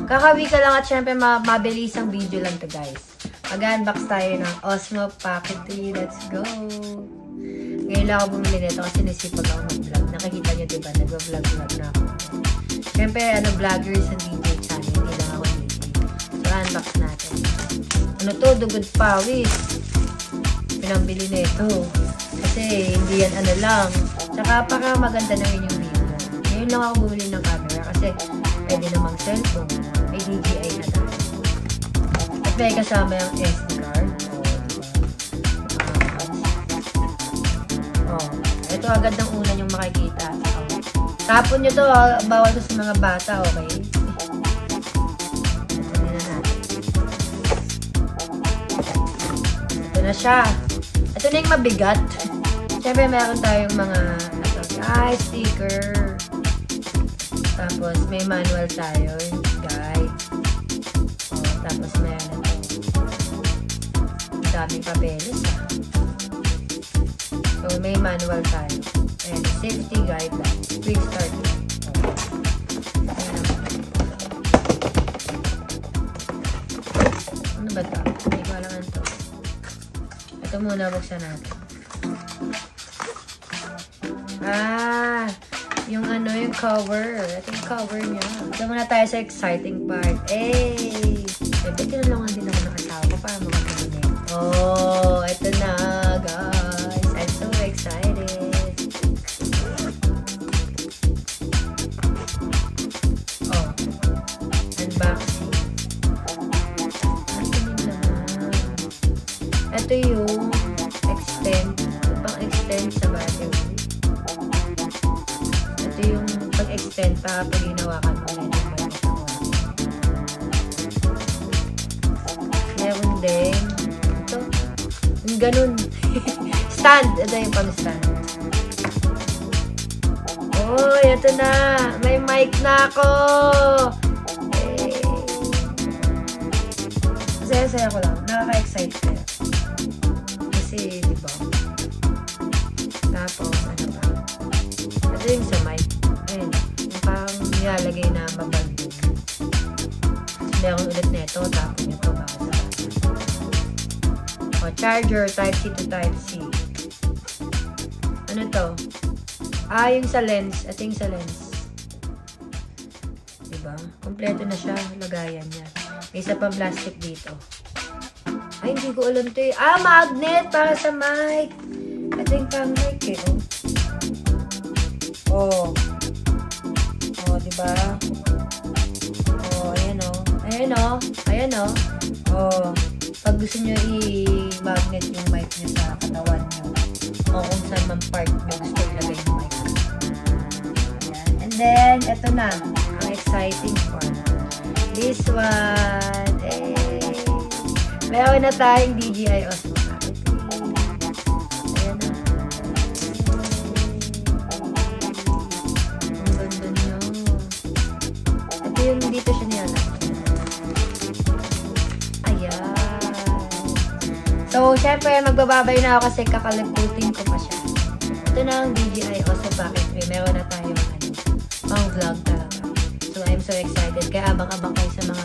Kakawi ka lang at syempre mabilis ang video lang to guys. Mag-unbox tayo ng Osmo Pocket 3. Let's go! Ngayon lang ako bumili nito kasi nisipag ako mag-vlog. Nakikita nyo diba? Nag-vlog na ako. Syempre, vlogger sa DJ channel. Hindi lang ako DJ. So, unbox natin. Ano to? Dugod pawis. Pinambili na ito. Kasi, hindi yan lang. Tsaka, para maganda na rin yung video. Ngayon lang ako bumili ng camera kasi pwede namang cellphone. May DJI na tayo. At may kasama yung SD card. Ito agad ng una yung makikita. Tapon nyo to, bawal to sa mga bata, okay? Ito na siya. Ito na yung mabigat. Siyempre, meron tayong mga sticker. Tapos, may manual tayo. Guide. Tapos, meron ito. Daming papeles. So, may manual tayo. And safety guidelines. Quick start. Ano ba ito? Hindi ko alam ito. Ito muna, buksan natin. Yung yung cover. Ito yung cover niya. Ito muna tayo sa exciting part. Hey! Tinulungan din ako ng asawa ko para makapagin. Oh, ito na, guys. I'm so excited. Oh, unboxing. Ito yung pang-extend sa battery. Ito yung pag-extend pa pag ginawakan mo na yung meron din. Ito. Yung ganun. Stand. Ito yung pang-stand. Oh, ito na. May mic na ako. Hey. Masaya-saya ko lang. Nakaka-excite ko. Kasi, diba? Tapos, ano ba? Ito yung sa mic. Ayun. Yung parang nilalagay na mabaldog. Meron ulit na ito. Tapos ito ba? O, charger. Type-C to Type-C. Ano to? Yung sa lens. Ito yung sa lens. Diba? Kompleto na siya. Lagayan niya. May isa pang plastic dito. Ay, hindi ko alam ito eh. Magnet para sa mic. Ito yung pang mic eh. Oh. Oh, diba? Oh, ayan oh. Ayan oh. Ayan oh. Oh. Pag gusto nyo i-magnet yung mic nyo sa katawan nyo. O kung saan man part nyo gusto ilagay yung mic. Ayan. And then, ito na. Ang exciting part. This one. Meron na tayong DJI Osmo Pocket 3. Ayan na. Ang ganda nyo. Ito yung dito siya niyala. Ayan. So, syempre, magbababay na ako kasi kakaliputin ko pa siya. Ito na ang DJI Osmo Pocket 3. Meron na tayong pang vlog talaga. So, I'm so excited. Kaya abang-abang kayo sa mga